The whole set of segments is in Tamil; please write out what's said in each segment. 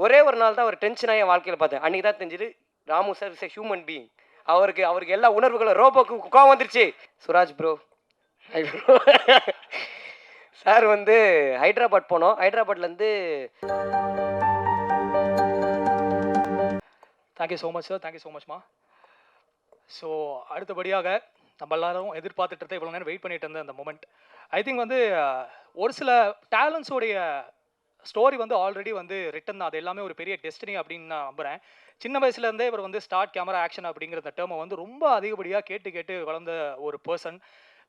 ஒரே ஒரு நாள் தான் ஒரு டென்ஷனாக என் வாழ்க்கையில் பார்த்தேன். அன்றைக்கி தான் தெரிஞ்சுது Ramu sir is a human being. அவருக்கு எல்லா உணர்வுகளும் ரோபோக்கு கோவம் வந்துருச்சு. சுராஜ் ப்ரோ சார் வந்து ஹைதராபாத் போனோம். ஹைதராபாத்லேருந்து thank you so much sir, thank you so மச்மா. ஸோ அடுத்தபடியாக நம்ம எல்லாரும் எதிர்பார்த்துட்டு இவ்வளோ நேரம் வெயிட் பண்ணிட்டு இருந்த அந்த மொமெண்ட், ஐ திங்க் வந்து ஒரு சில டேலண்ட்ஸோடைய ஸ்டோரி வந்து ஆல்ரெடி வந்து ரிட்டன் தான். அது எல்லாமே ஒரு பெரிய டெஸ்டினி அப்படின்னு நான் நம்புகிறேன். சின்ன வயசுலேருந்தே இவர் வந்து ஸ்டார்ட் கேமரா ஆக்ஷன் அப்படிங்கிற அந்த டேர்மை வந்து ரொம்ப அதிகப்படியாக கேட்டு வளர்ந்த ஒரு பர்சன்.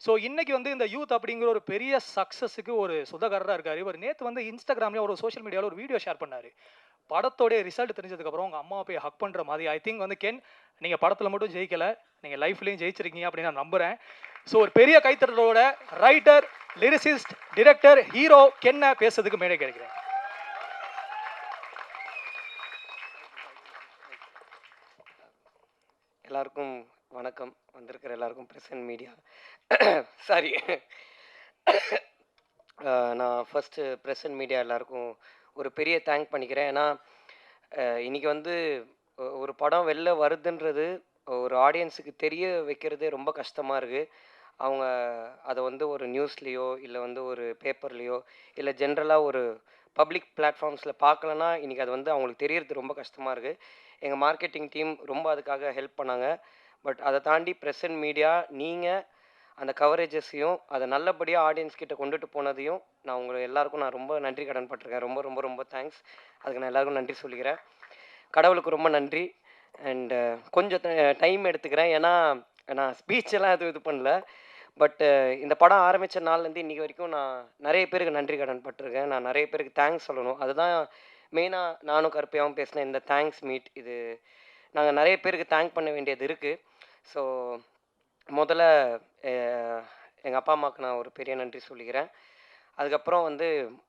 ஸோ இன்னைக்கு வந்து இந்த யூத் அப்படிங்கிற ஒரு பெரிய சக்ஸஸுக்கு ஒரு சுதகராக இருக்கார். இவர் நேற்று வந்து இன்ஸ்டாகிராம்லேயே ஒரு சோஷியல் மீடியாவில் ஒரு வீடியோ ஷேர் பண்ணார். படத்தோடைய ரிசல்ட் தெரிஞ்சதுக்கப்புறம் உங்கள் அம்மா போய் ஹக் பண்ணுற மாதிரி. ஐ திங்க் வந்து கென், நீங்கள் படத்தில் மட்டும் ஜெயிக்கலை, நீங்கள் லைஃப்லேயும் ஜெயிச்சிருக்கீங்க அப்படின்னு நான் நம்புகிறேன். ஸோ ஒரு பெரிய கைத்தட்டலோட ரைட்டர், லிரிசிஸ்ட், டிரெக்டர், ஹீரோ கென்னை பேசுறதுக்கு மேடை கிடைக்கிறேன். எல்லாருக்கும் வணக்கம். வந்திருக்கிற எல்லாருக்கும் பிரசன்ட் மீடியா சாரி நான் ஃபஸ்ட்டு பிரசன்ட் மீடியா எல்லாருக்கும் ஒரு பெரிய தேங்க் பண்ணிக்கிறேன். ஏன்னா இன்றைக்கி வந்து ஒரு படம் வெளில வருதுன்றது ஒரு ஆடியன்ஸுக்கு தெரிய வைக்கிறதே ரொம்ப கஷ்டமாக இருக்குது. அவங்க அதை வந்து ஒரு நியூஸ்லேயோ இல்லை வந்து ஒரு பேப்பர்லேயோ இல்லை ஜென்ரலாக ஒரு பப்ளிக் பிளாட்ஃபார்ம்ஸில் பார்க்கலன்னா இன்றைக்கி அது வந்து அவங்களுக்கு தெரியறது ரொம்ப கஷ்டமாக இருக்குது. எங்கள் மார்க்கெட்டிங் டீம் ரொம்ப அதுக்காக ஹெல்ப் பண்ணாங்க. பட் அதை தாண்டி பிரசன்ட் மீடியா நீங்கள் அந்த கவரேஜஸையும் அதை நல்லபடியாக ஆடியன்ஸ் கிட்ட கொண்டுட்டு போனதையும் நான் உங்களை எல்லாருக்கும் நான் ரொம்ப நன்றி கடன் பட்டிருக்கேன். ரொம்ப ரொம்ப ரொம்ப தேங்க்ஸ். அதுக்கு நான் எல்லாருக்கும் நன்றி சொல்லிக்கிறேன். கடவுளுக்கு ரொம்ப நன்றி. அண்டு கொஞ்சம் டைம் எடுத்துக்கிறேன், ஏன்னா நான் ஸ்பீச்செல்லாம் இது பண்ணல. பட்டு இந்த படம் ஆரம்பித்த நாள்லேருந்து இன்றைக்கி வரைக்கும் நான் நிறைய பேருக்கு நன்றி கடன் பட்டிருக்கேன். நான் நிறைய பேருக்கு தேங்க்ஸ் சொல்லணும். அதுதான் மெயினாக நானும் கருப்பையாகவும் பேசினேன் இந்த தேங்க்ஸ் மீட். இது நாங்கள் நிறைய பேருக்கு தேங்க் பண்ண வேண்டியது இருக்குது. ஸோ முதல்ல எங்கள் அப்பா அம்மாவுக்கு நான் ஒரு பெரிய நன்றி சொல்லிக்கிறேன். அதுக்கப்புறம் வந்து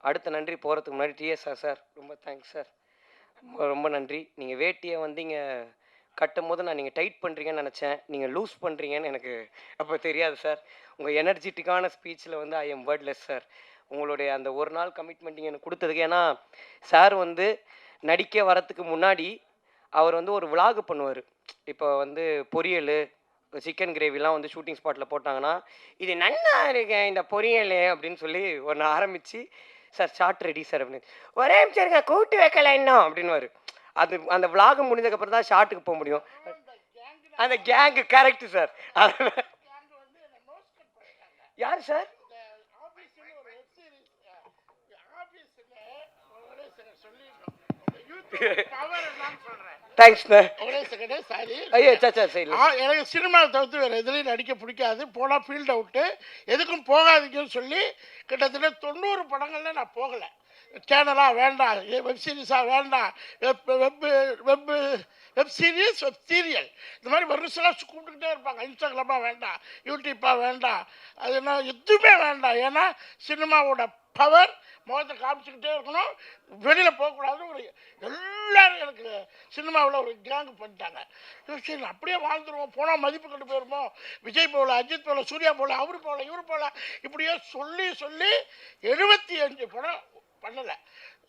அடுத்த நன்றி போகிறதுக்கு முன்னாடி டிஎஸ்ஆர் சார், ரொம்ப தேங்க்ஸ் சார், ரொம்ப நன்றி. நீங்கள் வேட்டியை வந்து இங்கே கட்டும் போது நான் நீங்கள் டைட் பண்ணுறீங்கன்னு நினச்சேன், நீங்கள் லூஸ் பண்ணுறீங்கன்னு எனக்கு அப்போ தெரியாது சார். உங்கள் எனர்ஜெட்டிக்கான ஸ்பீச்சில் வந்து ஐ எம் வேர்ட்லெஸ் சார். உங்களுடைய அந்த ஒரு நாள் கமிட்மெண்ட் நீங்கள் எனக்கு கொடுத்ததுக்கு. ஏன்னா சார் வந்து நடிக்க வரத்துக்கு முன்னாடி அவர் வந்து ஒரு விலாகு பண்ணுவார். இப்போ வந்து பொரியல், சிக்கன் கிரேவிலாம் வந்து ஷூட்டிங் ஸ்பாட்டில் போட்டாங்கன்னா, இது நல்லா இருக்கேன் இந்த பொரியல் அப்படின்னு சொல்லி ஒன்று ஆரம்பித்து, சார் ஷார்ட் ரெடி சார் அப்படின்னு, ஒரே நிமிஷம் இருங்க கூட்டு வைக்கல இன்னும் அப்படின்னுவார். அது அந்த விலாகு முடிஞ்சதுக்கப்புறம் தான் ஷார்ட்டுக்கு போக முடியும். அந்த கேங்கு கரெக்டு சார். யார் சார்? எனக்கு சினிமாவை தவிர்த்து வேறு எதுலையும் நடிக்க பிடிக்காது. போனால் ஃபீல்ட் அவுட்டு, எதுக்கும் போகாதீங்கன்னு சொல்லி கிட்டத்தட்ட 90 படங்கள்ல நான் போகலை. சேனலாக வேண்டாம், வெப் சீரிஸாக வேண்டாம், வெப் சீரியஸ், வெப் சீரியல், இந்த மாதிரி வருஷம்லாம் கூப்பிட்டுக்கிட்டே இருப்பாங்க. இன்ஸ்டாகிராமாக வேண்டாம், யூடியூப்பாக வேண்டாம், அது என்ன எதுவுமே வேண்டாம். ஏன்னா சினிமாவோட பவர் முகத்தை காமிச்சிக்கிட்டே இருக்கணும், வெளியில் போகக்கூடாது. ஒரு எல்லோரும் எனக்கு சினிமாவில் ஒரு கேங்கு பண்ணிட்டாங்க. சரி அப்படியே வாழ்ந்துருவோம், போனால் மதிப்பு கொண்டு போயிருப்போம், விஜய் போகல, அஜித் போகல, சூர்யா போகல, அவரு போகல, இவரு போகல, இப்படியே சொல்லி 75 படம் பண்ணலை.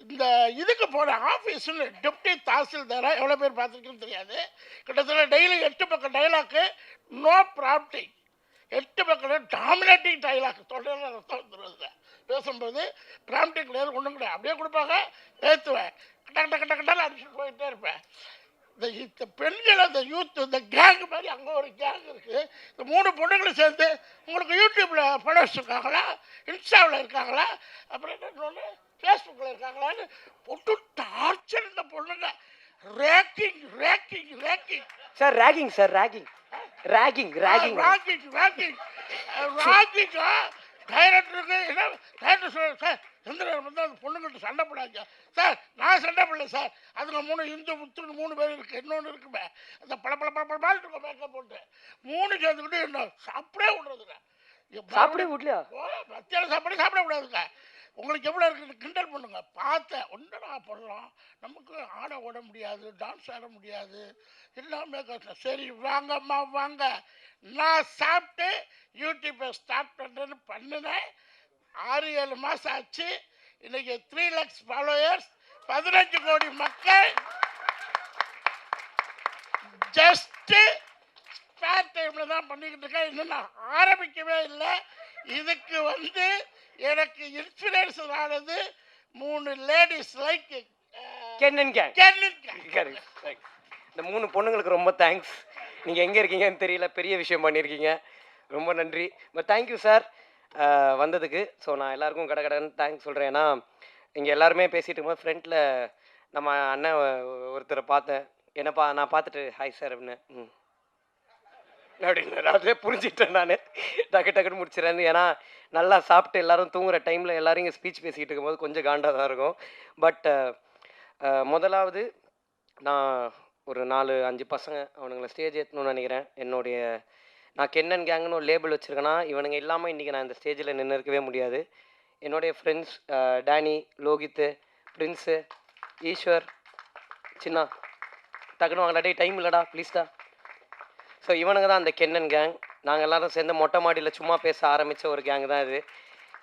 இந்த இதுக்கு போன ஆஃபீஸுன்னு டெப்டி தாசில்தாராக எவ்வளோ பேர் பார்த்துருக்குன்னு தெரியாது. கிட்டத்தட்ட டெய்லி 8 பக்கம் டைலாக்கு, நோ ப்ராம்ப்டிங், 8 பக்கம் டாமினேட்டிங் டைலாக், தொடர்ந்து ரத்தம் வந்துடுவது. பேசும்போது ப்ராம்ப்டிங் கிடையாது, ஒன்றும் கிடையாது, அப்படியே கொடுப்பாங்க, ஏற்றுவேன், கட்டால் அடிச்சுட்டு போயிட்டே இருப்பேன். இந்த பெண்கள், அந்த யூத், இந்த கேங்கு மாதிரி அங்கே ஒரு கேங் இருக்குது. இந்த 3 பொண்ணுங்களும் சேர்ந்து உங்களுக்கு யூடியூப்பில் படம் வச்சுருக்காங்களா, இன்ஸ்டாவில் இருக்காங்களா, அப்புறம் என்ன ஃபேஸ்புக்கில் இருக்காங்களான்னு போட்டு டார்ச்சர். இந்த பொண்ணுங்க ragging ragging ragging sir, ragging sir, ragging ragging ragging rocking rocking ராக்கிங்கா டைரக்டருக்கு என்ன டைரக்டர் சொல்ல சார், எந்த நேரம் வந்து அந்த பொண்ணுங்கிட்ட சண்டை போடாங்க சார். நான் சண்டை போடல சார், அதுங்க 3 இந்து முத்துன்னு 3 பேர் இருக்குது. இன்னொன்று இருக்குமே அந்த பழப்பழப்பழப்பால் இருக்கும் மேக்கப் போட்டு 3 சேர்ந்துக்கிட்டு என்ன சாப்பிடவே விடுறதுங்க. சாப்பிடவே விடலையா? மத்தியானம் சாப்பாடு சாப்பிட விடாதுங்க. உங்களுக்கு எவ்வளோ இருக்குது கிண்டல் பண்ணுங்க. பார்த்தேன் ஒன்றா பண்ணலாம், நமக்கு ஆட ஓட முடியாது, டான்ஸ் ஆட முடியாது, எல்லாமே கஷ்டம். சரி வாங்கம்மா வாங்க, நான் சாப்பிட்டு யூடியூப்பை ஸ்டார்ட் பண்ணுறேன்னு பண்ணினேன். 6-7 மாதம் ஆச்சு. இன்றைக்கி 3 lakhs ஃபாலோயர்ஸ், 15 கோடி மக்கள். பண்ணிக்கிட்டு இருக்கேன். இன்னும் நான் ஆரம்பிக்கவே இல்லை. இதுக்கு வந்து எனக்கு இன்ஸ்பிரேஷன் ஆனது 3 லேடிஸ் லைக் கென்னன் கேங். கேன். இந்த 3 பொண்ணுங்களுக்கு ரொம்ப தேங்க்ஸ். நீங்கள் எங்கே இருக்கீங்கன்னு தெரியல, பெரிய விஷயம் பண்ணியிருக்கீங்க. ரொம்ப நன்றி. பட் தேங்க்யூ சார் வந்ததுக்கு. ஸோ நான் எல்லாருக்கும் கடகடன்னு தேங்க்ஸ் சொல்கிறேன். ஏன்னா இங்கே எல்லாருமே பேசிகிட்டு இருக்கும்போது ஃப்ரண்ட்டில் நம்ம அண்ணன் ஒருத்தரை பார்த்தேன். என்னப்பா நான் பார்த்துட்டு ஹாய் சார் அப்படின்னு அப்படின்னு அதிலே புரிஞ்சிட்டேன் நான். டக்குன்னு முடிச்சிடறேன். ஏன்னா நல்லா சாப்பிட்டு எல்லோரும் தூங்குகிற டைமில் எல்லோரும் இங்கே ஸ்பீச் பேசிக்கிட்டு இருக்கும்போது கொஞ்சம் காண்டாக தான் இருக்கும். பட் முதலாவது நான் ஒரு 4-5 பசங்க அவனுங்களை ஸ்டேஜ் ஏற்றணும்னு நினைக்கிறேன். நான் கென்னன் கேங்னு ஒரு லேபிள் வச்சுருக்கேன்னா இவனுங்க இல்லாமல் இன்றைக்கி நான் இந்த ஸ்டேஜில் நின்று இருக்கவே முடியாது. என்னுடைய ஃப்ரெண்ட்ஸ் டேனி, லோகித்து, பிரின்ஸு, ஈஸ்வர், சின்னா டக்குன்னு வாங்கடா, டே டைம் இல்லைடா ப்ளீஸ்டா. ஸோ இவனுங்க தான் அந்த கென்னன் கேங். நாங்கள் எல்லோரும் சேர்ந்து மொட்டை மாடியில் சும்மா பேச ஆரம்பித்த ஒரு கேங் தான் இது.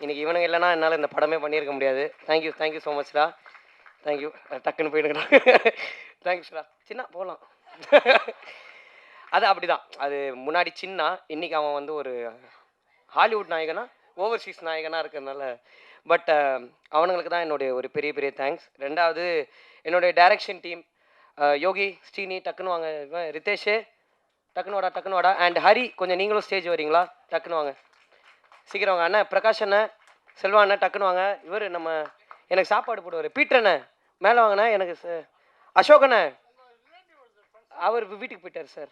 இன்றைக்கி இவனுங்க இல்லைனா என்னால் இந்த படமே பண்ணியிருக்க முடியாது. தேங்க்யூ ஸோ மச்டா. தேங்க்யூ. டக்குன்னு போயிடுங்கடா. தேங்க்ஸ்டா. சின்ன போகலாம். அது அப்படி தான். அது முன்னாடி சின்ன, இன்றைக்கி அவன் வந்து ஒரு ஹாலிவுட் நாயகனா ஓவர்சீஸ் நாயகனாக இருக்கிறதுனால. பட் அவனுங்களுக்கு தான் என்னுடைய ஒரு பெரிய பெரிய தேங்க்ஸ். ரெண்டாவது என்னுடைய டைரக்ஷன் டீம் யோகி, ஸ்ரீனி டக்குன்னு வாங்க, ரிதேஷு டக்குன்னு வாடா அண்ட் ஹரி கொஞ்சம் நீங்களும் ஸ்டேஜ் வரீங்களா? டக்குன்னு வாங்க, சீக்கிரம் வாங்க. அண்ணன் பிரகாஷ் அண்ணன், செல்வா அண்ணன் டக்குன்னு வாங்க. இவர் நம்ம எனக்கு சாப்பாடு போடுவார் பீட்டர் அண்ணன் மேலே வாங்கண்ணே. எனக்கு அசோக் அண்ணன் அவர் வீட்டுக்கு போயிட்டார் சார்.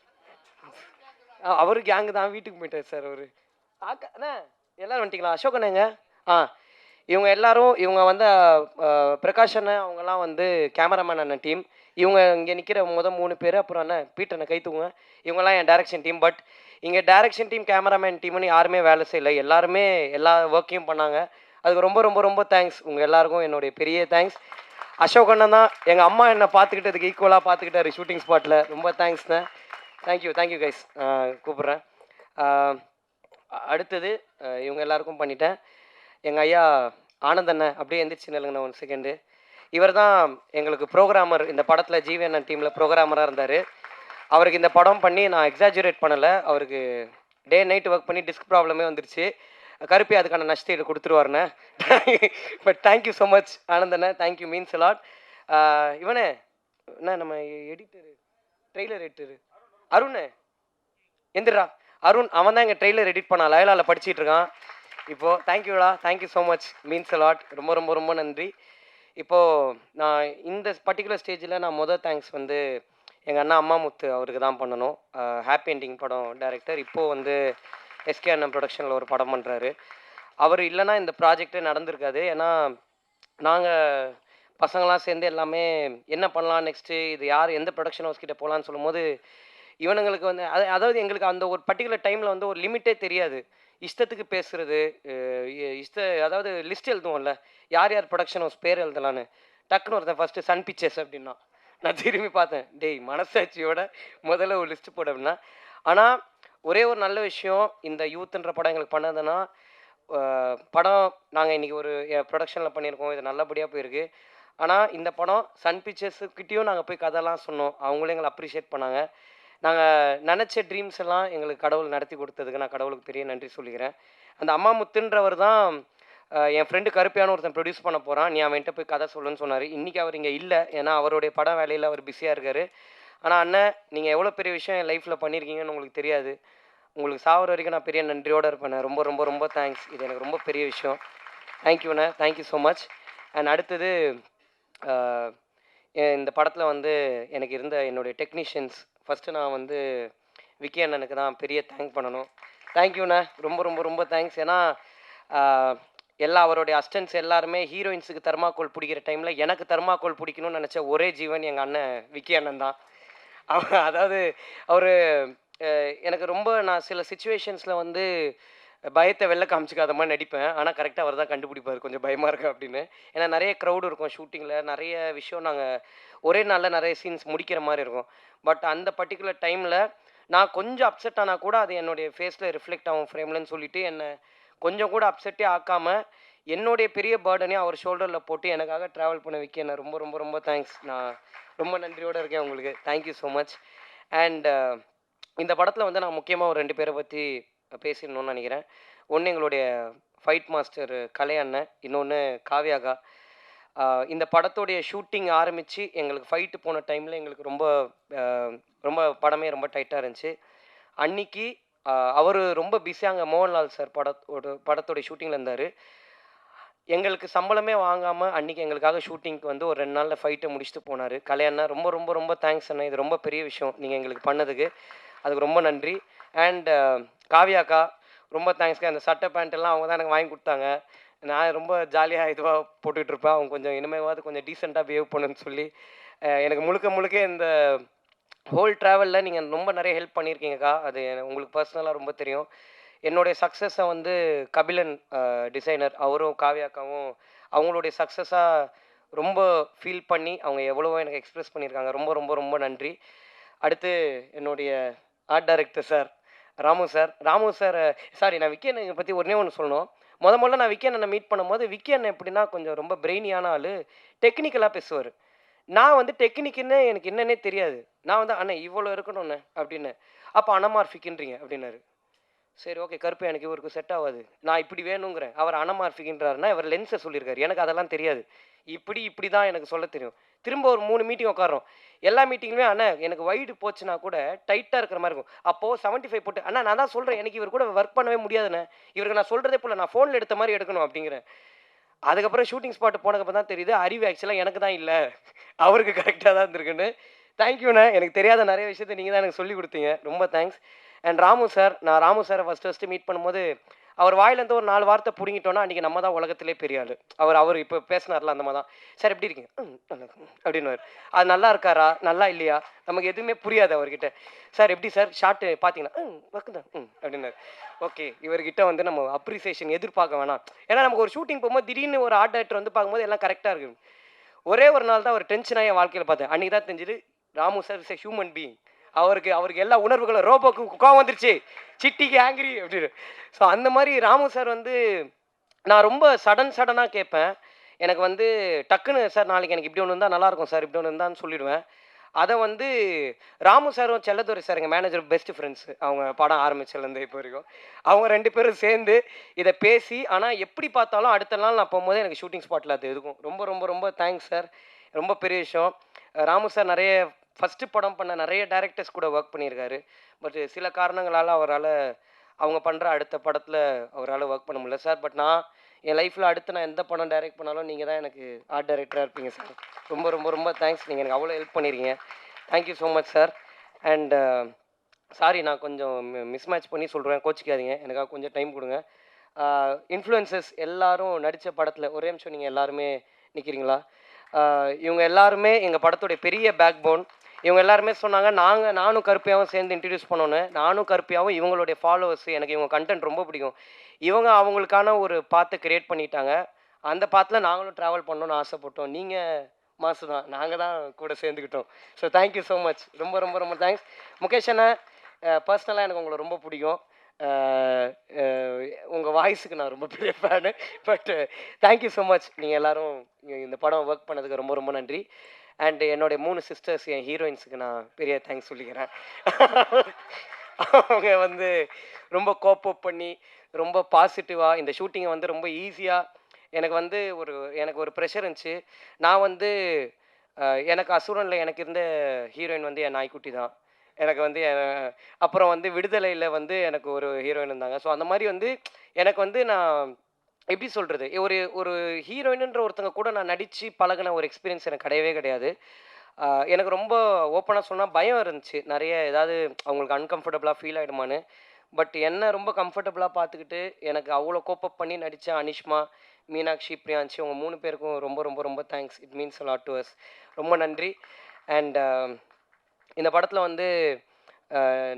அவரு கேங்கு தான் வீட்டுக்கு போயிட்டார் சார். அவர் அண்ணா எல்லோரும் வந்துட்டிங்களா? அசோக் அண்ணங்க. இவங்க வந்து பிரகாஷ் அண்ணன் அவங்கெல்லாம் வந்து கேமராமேன் அண்ணன் டீம். இவங்க இங்கே நிற்கிற 3 பேர், அப்புறம் அண்ணன் பீட்டர் அண்ணன் கை தூங்க, இவங்கெல்லாம் என் டைரக்ஷன் டீம். பட் இங்கே டைரக்ஷன் டீம் கேமராமேன் டீம்னு யாருமே வேலை செய்யலை. எல்லாருமே எல்லா ஒர்க்கையும் பண்ணாங்க. அதுக்கு ரொம்ப ரொம்ப ரொம்ப தேங்க்ஸ். உங்கள் எல்லாருக்கும் என்னுடைய பெரிய தேங்க்ஸ். அசோக் அண்ணன் தான் எங்கள் அம்மா என்னை பார்த்துக்கிட்டதுக்கு ஈக்குவலாக பார்த்துக்கிட்டாரு ஷூட்டிங் ஸ்பாட்டில். ரொம்ப தேங்க்ஸ்ண்ணே. Thank you guys. கூப்பிட்றேன். அடுத்தது இவங்க எல்லாருக்கும் பண்ணிட்டேன். எங்கள் ஐயா ஆனந்த் அண்ணன் அப்படியே எந்திரிச்சு நில்லுங்கண்ணா 1 செகண்டு. இவர் தான் எங்களுக்கு ப்ரோக்ராமர். இந்த படத்தில் ஜிவி அண்ணன் டீமில் ப்ரோக்ராமராக இருந்தார். அவருக்கு இந்த படம் பண்ணி நான் எக்ஸாஜுரேட் பண்ணலை, அவருக்கு டே நைட் ஒர்க் பண்ணி டிஸ்க் ப்ராப்ளமே வந்துருச்சு. கருப்பி அதுக்கான நஷ்டீடு கொடுத்துருவாருண்ணே. பட் தேங்க்யூ ஸோ மச் ஆனந்தண்ணே. Thank you means a lot. இவனே என்ன நம்ம எடிட்டரு, ட்ரெய்லர் எடிட்டரு அருண் எந்திரா. அருண் அவன் தான் எங்கள் ட்ரெய்லர் எடிட் பண்ணான், லயலாவில் படிச்சுட்டு இருக்கான் இப்போது. தேங்க்யூடா, thank you so much means a lot. ரொம்ப ரொம்ப ரொம்ப நன்றி. இப்போது நான் இந்த பர்டிகுலர் ஸ்டேஜில் நான் தேங்க்ஸ் வந்து எங்கள் அண்ணா அம்மாமுத்து அவருக்கு தான் பண்ணணும். ஹாப்பி எண்டிங் படம் டைரக்டர். இப்போது வந்து எஸ்கே அண்ணன் ப்ரொடக்ஷனில் ஒரு படம் பண்ணுறாரு. அவர் இல்லைன்னா இந்த ப்ராஜெக்டே நடந்திருக்காது. ஏன்னா நாங்கள் பசங்களாம் சேர்ந்து எல்லாமே என்ன பண்ணலாம் நெக்ஸ்ட்டு, இது யார் எந்த ப்ரொடக்ஷன் ஹவுஸ் கிட்டே போகலான்னு சொல்லும்போது இவனுங்களுக்கு வந்து அதாவது எங்களுக்கு அந்த ஒரு பர்டிகுலர் டைமில் வந்து ஒரு லிமிட்டே தெரியாது. இஷ்டத்துக்கு பேசுகிறது, அதாவது லிஸ்ட் எழுதுவோம்ல, யார் யார் ப்ரொடக்ஷன் ஹவுஸ் பேர் எழுதலான்னு. டக்குன்னு ஒருத்தன் ஃபஸ்ட்டு சன் பிக்சர்ஸ் அப்படின்னா நான் திரும்பி பார்த்தேன், டேய் மனசாட்சியோட முதல்ல ஒரு லிஸ்ட்டு போட அப்படின்னா. ஆனால் ஒரே ஒரு நல்ல விஷயம் இந்த யூத்துன்ற படம் எங்களுக்கு பண்ணதுன்னா, படம் நாங்கள் இன்றைக்கி ஒரு ப்ரொடக்ஷனில் பண்ணியிருக்கோம், இது நல்லபடியாக போயிருக்கு. ஆனால் இந்த படம் சன் பிக்சர்ஸுக்கிட்டேயும் நாங்கள் போய் கதைலாம் சொன்னோம், அவங்களும் எங்களை அப்ரிஷியேட் பண்ணாங்க. நாங்கள் நினச்ச ட்ரீம்ஸ் எல்லாம் எங்களுக்கு கடவுள் நடத்தி கொடுத்ததுக்கு நான் கடவுளுக்கு பெரிய நன்றி சொல்லிக்கிறேன். அந்த அம்மாமுத்துன்றவர் தான் என் ஃப்ரெண்டு கருப்பியான ஒருத்தன் ப்ரொடியூஸ் பண்ண போகிறான், நீ அவன்கிட்ட போய் கதை சொல்லுன்னு சொன்னார். இன்றைக்கி அவர் இங்கே இல்லை, ஏன்னா அவருடைய படம் வேலையில் அவர் பிஸியாக இருக்கார். ஆனால் அண்ணன் நீங்கள் எவ்வளோ பெரிய விஷயம் என் லைஃப்பில் பண்ணியிருக்கீங்கன்னு உங்களுக்கு தெரியாது. உங்களுக்கு சாவர வரைக்கும் நான் பெரிய நன்றியோடு இருப்பேன். ரொம்ப ரொம்ப ரொம்ப தேங்க்ஸ். இது எனக்கு ரொம்ப பெரிய விஷயம். தேங்க்யூண்ணே, தேங்க்யூ ஸோ மச். அண்ட் அடுத்தது இந்த படத்தில் வந்து எனக்கு இருந்த என்னுடைய டெக்னீஷியன்ஸ். ஃபஸ்ட்டு நான் வந்து விக்கி அண்ணனுக்கு தான் பெரிய தேங்க் பண்ணணும். தேங்க்யூண்ணே, ரொம்ப ரொம்ப ரொம்ப தேங்க்ஸ். ஏன்னா எல்லா அவருடைய அசிஸ்டன்ட்ஸ் எல்லாருமே ஹீரோயின்ஸுக்கு தெர்மாக்கோல் பிடிக்கிற டைமில் எனக்கு தெர்மாக்கோல் பிடிக்கணும்னு நினச்ச ஒரே ஜீவன் எங்கள் அண்ணன் விக்கி அண்ணன் தான். அதாவது அவர் எனக்கு ரொம்ப, நான் சில சுச்சுவேஷன்ஸில் வந்து பயத்தை வெளில காமிச்சிக்காத மாதிரி நடிப்பேன். ஆனால் கரெக்டாக அவர் தான் கண்டுபிடிப்பார் கொஞ்சம் பயமாக இருக்கு அப்படின்னு. ஏன்னா நிறைய க்ரௌடு இருக்கும் ஷூட்டிங்கில், நிறைய விஷயம் நாங்கள் ஒரே நாளில் நிறைய சீன்ஸ் முடிக்கிற மாதிரி இருக்கும். பட் அந்த பர்டிகுலர் டைமில் நான் கொஞ்சம் அப்செட் ஆனால் கூட அது என்னுடைய ஃபேஸில் ரிஃப்ளெக்ட் ஆகும் ஃப்ரேம்லன்னு சொல்லிவிட்டு என்னை கொஞ்சம் கூட அப்செட்டே ஆக்காமல் என்னுடைய பெரிய பேர்டனையும் அவர் ஷோல்டரில் போட்டு எனக்காக ட்ராவல் பண்ண வைக்க என்ன ரொம்ப ரொம்ப ரொம்ப தேங்க்ஸ். நான் ரொம்ப நன்றியோடு இருக்கேன் உங்களுக்கு. Thank you so much. அண்ட் இந்த படத்தில் வந்து நான் முக்கியமாக ஒரு 2 பேரை பற்றி பேசிடணும்னு நினைக்கிறேன். ஒன்று எங்களுடைய ஃபைட் மாஸ்டர் கலை அண்ணன், இன்னொன்று காவ்யாக்கா. இந்த படத்தோடைய ஷூட்டிங் ஆரம்பித்து எங்களுக்கு ஃபைட்டு போன டைமில் எங்களுக்கு அ ரொம்ப படமே ரொம்ப டைட்டாக இருந்துச்சு. அன்னைக்கு அவரு ரொம்ப பிஸியா அங்க மோகன்லால் சார் படத்தோட ஷூட்டிங்ல இருந்தாரு. எங்களுக்கு சம்பளமே வாங்காம அன்னைக்கு எங்களுக்காக ஷூட்டிங்க்கு வந்து ஒரு 2 நாள்ல ஃபைட்ட முடிச்சுட்டு போனாரு. கலை அண்ணா ரொம்ப ரொம்ப ரொம்ப தேங்க்ஸ் அண்ணா. இது ரொம்ப பெரிய விஷயம் நீங்க எங்களுக்கு பண்ணதுக்கு. அதுக்கு ரொம்ப நன்றி. அண்ட் காவ்யா அக்கா ரொம்ப தேங்க்ஸ்க்கா. அந்த சட்டை, பேண்ட் எல்லாம் அவங்க தான் எனக்கு வாங்கி குடுத்தாங்க. நான் ரொம்ப ஜாலியா இதுவா போட்டுட்டு இருப்பேன். அவங்க கொஞ்சம் இனிமேவாவது கொஞ்சம் டீசென்ட்டா பிஹேவ் பண்ணுன்னு சொல்லி, எனக்கு முழுக்க முழுக்க இந்த ஹோல் ட்ராவலில் நீங்கள் ரொம்ப நிறைய ஹெல்ப் பண்ணியிருக்கீங்கக்கா. அது உங்களுக்கு பர்சனலாக ரொம்ப தெரியும். என்னுடைய சக்ஸஸை வந்து கபிலன் டிசைனர் அவரும் காவ்யாக்காவும் அவங்களுடைய சக்ஸஸாக ரொம்ப ஃபீல் பண்ணி அவங்க எவ்வளவோ எனக்கு எக்ஸ்பிரஸ் பண்ணியிருக்காங்க. ரொம்ப ரொம்ப ரொம்ப நன்றி. அடுத்து என்னுடைய art director sir Ramu sir sorry, நான் விக்கி அண்ணனை பற்றி ஒன்றே ஒன்று சொல்லணும். முதல்ல நான் விக்கி அண்ணனை மீட் பண்ணும்போது விக்கி அண்ணன் எப்படின்னா கொஞ்சம் ரொம்ப பிரெயினியான ஆள், டெக்னிக்கலாக பேசுவார். நான் வந்து டெக்னிக்குன்னு எனக்கு என்னன்னே தெரியாது. நான் வந்து அண்ணே இவ்வளோ இருக்கணும்ண்ணே அப்படின்னு. அப்போ அனமார்ஃபிக்ன்றீங்க அப்படின்னாரு. சரி ஓகே, கருப்பு எனக்கு இவருக்கு செட் ஆகாது, நான் இப்படி வேணுங்கிறேன். அவர் அனமார்ஃபிக்ன்றாருன்னா இவர் லென்ஸை சொல்லியிருக்காரு. எனக்கு அதெல்லாம் தெரியாது. இப்படி தான் எனக்கு சொல்ல தெரியும். திரும்ப ஒரு 3 மீட்டிங் உட்காரோம். எல்லா மீட்டிங்லுமே அண்ணா எனக்கு வைடு போச்சுன்னா கூட டைட்டாக இருக்கிற மாதிரி இருக்கும். அப்போது 75 போட்டு அண்ணா நான் தான் சொல்கிறேன் எனக்கு இவர் கூட ஒர்க் பண்ணவே முடியாதுண்ணே, இவருக்கு நான் சொல்கிறதே போல நான் ஃபோனில் எடுத்த மாதிரி எடுக்கணும் அப்படிங்கிறேன். அதுக்கப்புறம் ஷூட்டிங் ஸ்பாட் போனதுக்கப்புறம் தான் தெரியுது அறிவு ஆக்சுவலாக எனக்கு தான் இல்லை, அவருக்கு கரெக்டாக தான் இருந்திருக்குன்னு. தேங்க்யூண்ணே, எனக்கு தெரியாத நிறைய விஷயத்த நீங்கள் தான் எனக்கு சொல்லி கொடுத்தீங்க. ரொம்ப தேங்க்ஸ். அண்ட் நான் ராமு சாரை ஃபஸ்ட்டு மீட் பண்ணும்போது அவர் வாயிலேருந்து ஒரு 4 வார்த்தை பிடுங்கிட்டோன்னா அன்றைக்கி நம்ம தான் உலகத்திலே பெரிய ஆள். அவர் இப்போ பேசினார்ல அந்த மாதிரி தான். சார் எப்படி இருக்கீங்க? நல்லா அப்படின்னுவார். அது நல்லா இருக்காரா நல்லா இல்லையா நமக்கு எதுவுமே புரியாது அவர்கிட்ட. சார் எப்படி சார் ஷார்ட்டு பார்த்தீங்கன்னா ஒர்க்கு தான் அப்படின்னாரு. ஓகே, இவர்கிட்ட வந்து நம்ம அப்ரிசியேஷன் எதிர்பார்க்க வேணாம். ஏன்னா நமக்கு ஒரு ஷூட்டிங் போகும்போது திடீர்னு ஒரு ஆர்ட் டைரக்டர் வந்து பார்க்கும்போது எல்லாம் கரெக்டாக இருக்குது. ஒரே ஒரு நாள் தான் ஒரு டென்ஷனாக என் வாழ்க்கையில் பார்த்தேன். அன்றைக்கி தான் தெரிஞ்சுது Ramu sir is a human being. அவருக்கு எல்லா உணர்வுகளும், ரோபோக்கு கோவம் வந்துருச்சு, சிட்டிக்கு ஆங்கிரி அப்படின்னு. ஸோ அந்த மாதிரி ராமு சார் வந்து நான் ரொம்ப சடனாக கேட்பேன். எனக்கு வந்து டக்குன்னு சார் நாளைக்கு எனக்கு இப்படி ஒன்று இருந்தால் நல்லாயிருக்கும் சார், இப்படி ஒன்று இருந்தான்னு சொல்லிடுவேன். அதை வந்து ராமு சாரும் செல்லதுரை சார் எங்கள் மேனேஜர் பெஸ்ட் ஃப்ரெண்ட்ஸு. அவங்க படம் ஆரம்பிச்சதுலேருந்து இப்போ வரைக்கும் அவங்க 2 பேரும் சேர்ந்து இதை பேசி, ஆனால் எப்படி பார்த்தாலும் அடுத்த நாள் நான் போகும்போது எனக்கு ஷூட்டிங் ஸ்பாட்டில் அது இருக்கும். ரொம்ப ரொம்ப ரொம்ப தேங்க்ஸ் சார். ரொம்ப பெரிய விஷயம். ராமு சார் நிறைய ஃபஸ்ட்டு படம் பண்ண நிறைய டைரக்டர்ஸ் கூட ஒர்க் பண்ணியிருக்காரு. பட் சில காரணங்களால் அவரால் அவங்க பண்ணுற அடுத்த படத்தில் அவரால் ஒர்க் பண்ண முடியல சார். பட் நான் என் லைஃப்பில் அடுத்து நான் எந்த படம் டைரக்ட் பண்ணாலும் நீங்கள் தான் எனக்கு ஆர்ட் டைரக்டராக இருப்பீங்க சார். ரொம்ப ரொம்ப ரொம்ப தேங்க்ஸ். நீங்கள் எனக்கு அவ்வளோ ஹெல்ப் பண்ணியிருக்கீங்க. Thank you so much sir. And sorry, நான் கொஞ்சம் மிஸ்மேட்ச் பண்ணி சொல்கிறேன், கோச்சிக்காதீங்க. எனக்காக கொஞ்சம் டைம் கொடுங்க. இன்ஃப்ளூயன்சஸ் எல்லாரும் நடித்த படத்தில் ஒரே நிமிஷம் நீங்கள் எல்லாருமே நிற்கிறீங்களா? இவங்க எல்லாருமே எங்கள் படத்துடைய பெரிய பேக் போன். இவங்க எல்லாருமே சொன்னாங்க நானும் கருப்பியாவும் சேர்ந்து இன்ட்ரடியூஸ் பண்ணோன்னு. நானும் கருப்பியாவும் இவங்களுடைய ஃபாலோவர்ஸ், எனக்கு இவங்க கண்டென்ட் ரொம்ப பிடிக்கும். இவங்க அவங்களுக்கான ஒரு பாத்தை கிரியேட் பண்ணிட்டாங்க. அந்த பாத்தில் நாங்களும் ட்ராவல் பண்ணணும்னு ஆசைப்பட்டோம். நீங்கள் மாசு தான், நாங்கள் தான் கூட சேர்ந்துக்கிட்டோம். So thank you so much. ரொம்ப ரொம்ப ரொம்ப தேங்க்ஸ். முகேஷ் அண்ணா, பர்சனலாக எனக்கு உங்களை ரொம்ப பிடிக்கும். உங்கள் வாய்ஸுக்கு நான் ரொம்ப பெரிய fan. But thank you so much. நீங்கள் எல்லோரும் இந்த படம் ஒர்க் பண்ணதுக்கு ரொம்ப ரொம்ப நன்றி. அண்ட் என்னுடைய 3 சிஸ்டர்ஸ், என் ஹீரோயின்ஸுக்கு நான் பெரிய தேங்க்ஸ் சொல்லிக்கிறேன். அவங்க வந்து ரொம்ப கோப்பப் பண்ணி ரொம்ப பாசிட்டிவாக இந்த ஷூட்டிங்கை வந்து ரொம்ப ஈஸியாக எனக்கு ஒரு ப்ரெஷர் இருந்துச்சு. நான் வந்து எனக்கு அசுரனில் எனக்கு இருந்த ஹீரோயின் வந்து என் நாய்க்குட்டி தான். எனக்கு வந்து அப்புறம் வந்து விடுதலையில் வந்து எனக்கு ஒரு ஹீரோயின் இருந்தாங்க. ஸோ அந்த மாதிரி வந்து எனக்கு வந்து நான் எப்படி சொல்கிறது, ஒரு ஹீரோயினுன்ற ஒருத்தங்க கூட நான் நடித்து பழகின ஒரு எக்ஸ்பீரியன்ஸ் எனக்கு கிடையவே கிடையாது. எனக்கு ரொம்ப ஓப்பனாக சொன்னால் பயம் இருந்துச்சு. நிறைய ஏதாவது அவங்களுக்கு அன்கம்ஃபர்டபுளாக ஃபீல் ஆகிடுமான்னு. பட் என்ன ரொம்ப கம்ஃபர்டபுளாக பார்த்துக்கிட்டு எனக்கு அவ்வளோ கோப்பப் பண்ணி நடித்த அனிஷ்மா, மீனாட்சி, பிரியான்சி, அவங்க 3 பேருக்கும் ரொம்ப ரொம்ப ரொம்ப thanks. It means a lot to us. ரொம்ப நன்றி. அண்ட் இந்த படத்தில் வந்து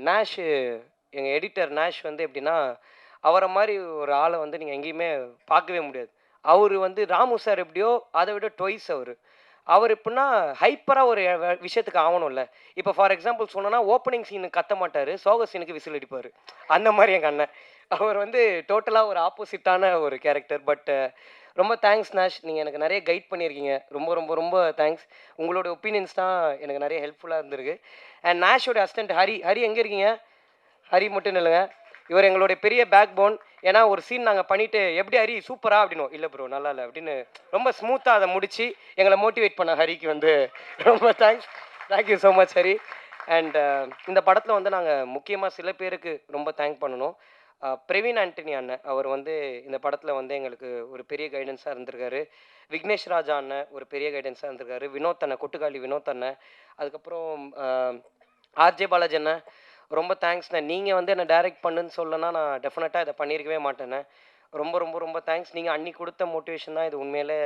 நேஷ், எங்கள் எடிட்டர் நேஷ் வந்து எப்படின்னா, அவரை மாதிரி ஒரு ஆளை வந்து நீங்கள் எங்கேயுமே பார்க்கவே முடியாது. அவர் வந்து ராமு சார் எப்படியோ அதை விட ட்வைஸ் அவர் எப்படின்னா ஹைப்பராக ஒரு விஷயத்துக்கு ஆகணும்ல. இப்போ ஃபார் எக்ஸாம்பிள் சொன்னோன்னா ஓப்பனிங் சீனுக்கு கத்த மாட்டார், சோக சீனுக்கு விசில் அடிப்பார். அந்த மாதிரி எங்கள் அண்ணன். அவர் வந்து டோட்டலாக ஒரு ஆப்போசிட்டான ஒரு கேரக்டர். பட் ரொம்ப தேங்க்ஸ் நேஷ், நீங்கள் எனக்கு நிறைய கைட் பண்ணியிருக்கீங்க. ரொம்ப ரொம்ப ரொம்ப தேங்க்ஸ். உங்களோட ஒப்பீனியன்ஸ் தான் எனக்கு நிறைய ஹெல்ப்ஃபுல்லாக இருந்திருக்கு. அண்ட் நேஷோட அசிஸ்டன்ட் ஹரி எங்கே இருக்கீங்க? ஹரி மட்டும் இல்லைங்க, இவர் எங்களுடைய பெரிய பேக் போன். ஏன்னா ஒரு சீன் நாங்கள் பண்ணிவிட்டு எப்படி ஹரி சூப்பரா அப்படின்னோம், இல்லை ப்ரோ நல்லா இல்லை அப்படின்னு ரொம்ப ஸ்மூத்தாக அதை முடித்து எங்களை மோட்டிவேட் பண்ண ஹரிக்கு வந்து ரொம்ப thank you so much Hari. And இந்த படத்தில் வந்து நாங்கள் முக்கியமாக சில பேருக்கு ரொம்ப தேங்க் பண்ணணும். பிரவீன் ஆண்டனி அண்ணன் அவர் வந்து இந்த படத்தில் வந்து எங்களுக்கு ஒரு பெரிய கைடன்ஸாக இருந்திருக்காரு. விக்னேஷ் ராஜா அண்ணன் ஒரு பெரிய கைடன்ஸாக இருந்திருக்காரு. வினோத் அண்ணன், கொட்டுக்காளி வினோத் அண்ணன், அதுக்கப்புறம் ஆர்ஜே பாலாஜி அண்ணன் ரொம்ப தேங்க்ஸ்ண்ணே. நீங்கள் வந்து என்னை டைரக்ட் பண்ணுன்னு சொல்லனா நான் டெஃபினட்டாக இதை பண்ணியிருக்கவே மாட்டேண்ணே. ரொம்ப ரொம்ப ரொம்ப தேங்க்ஸ். நீங்கள் அன்னி கொடுத்த மோட்டிவேஷன் தான் இது உண்மையிலே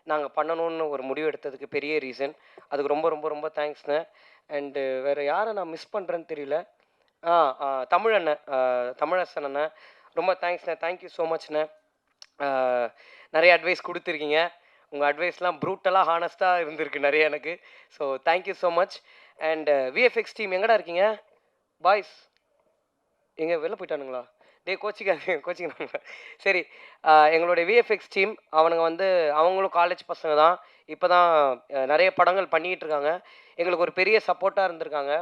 நாங்கள் பண்ணணும்னு ஒரு முடிவு எடுத்ததுக்கு பெரிய ரீசன். அதுக்கு ரொம்ப ரொம்ப ரொம்ப தேங்க்ஸ்ண்ணே. அண்டு வேறு யாரை நான் மிஸ் பண்ணுறேன்னு தெரியல. தமிழண்ணன், தமிழரசன் அண்ணன் ரொம்ப தேங்க்ஸ்ண்ணே. Thank you so மச்ண்ணே. நிறைய அட்வைஸ் கொடுத்துருக்கீங்க. உங்கள் அட்வைஸ்லாம் ப்ரூட்டலாக ஹானஸ்ட்டாக இருந்திருக்கு நிறைய எனக்கு. So thank you so much. And VFX team எங்கடா இருக்கீங்க பாய்ஸ்? எங்கே வெளில போயிட்டானுங்களா? கோச்சிக்கிறாங்க. சரி, எங்களுடைய விஎஃப்எக்ஸ் டீம் அவனுங்க வந்து அவங்களும் காலேஜ் பசங்க தான். இப்போ தான் நிறைய படங்கள் பண்ணிக்கிட்டு இருக்காங்க. எங்களுக்கு ஒரு பெரிய சப்போர்ட்டாக இருந்திருக்காங்க.